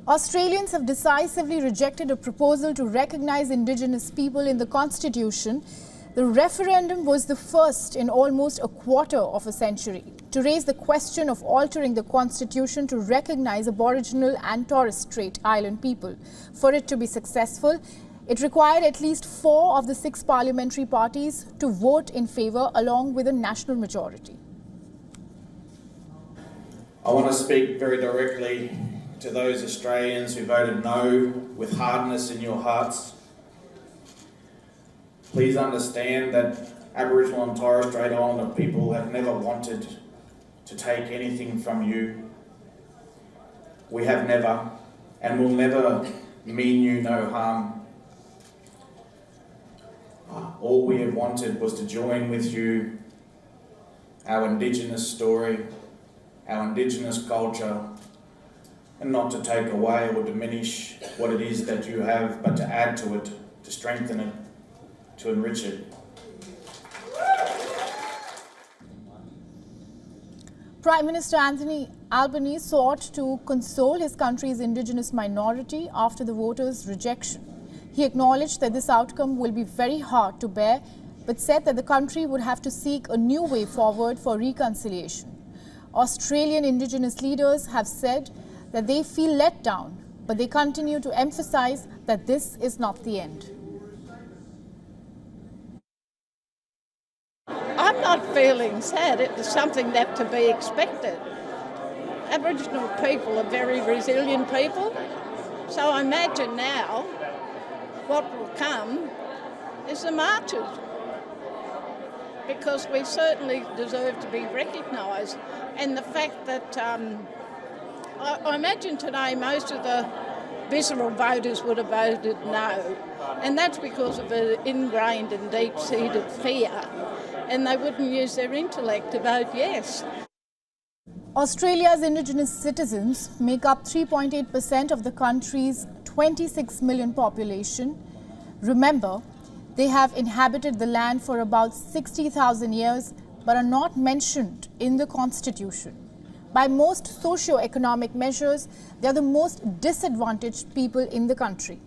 Australians have decisively rejected a proposal to recognise Indigenous people in the Constitution. The referendum was the first in almost a quarter of a century to raise the question of altering the Constitution to recognise Aboriginal and Torres Strait Island people. For it to be successful, it required at least 4 of the 6 parliamentary parties to vote in favour along with a national majority. I want to speak very directly to those Australians who voted no with hardness in your hearts. Please understand that Aboriginal and Torres Strait Islander people have never wanted to take anything from you. We have never and will never mean you no harm. All we have wanted was to join with you our Indigenous story, our Indigenous culture, and not to take away or diminish what it is that you have, but to add to it, to strengthen it, to enrich it. Prime Minister Anthony Albanese sought to console his country's Indigenous minority after the voters' rejection. He acknowledged that this outcome will be very hard to bear, but said that the country would have to seek a new way forward for reconciliation. Australian Indigenous leaders have said that they feel let down, but they continue to emphasise that this is not the end. I'm not feeling sad. It was something that to be expected. Aboriginal people are very resilient people, so I imagine now what will come is the marches, because we certainly deserve to be recognised. And the fact that I imagine today most of the visceral voters would have voted no, and that's because of an ingrained and deep-seated fear, and they wouldn't use their intellect to vote yes. Australia's Indigenous citizens make up 3.8% of the country's 26 million population. Remember, they have inhabited the land for about 60,000 years but are not mentioned in the Constitution. By most socio-economic measures, they are the most disadvantaged people in the country.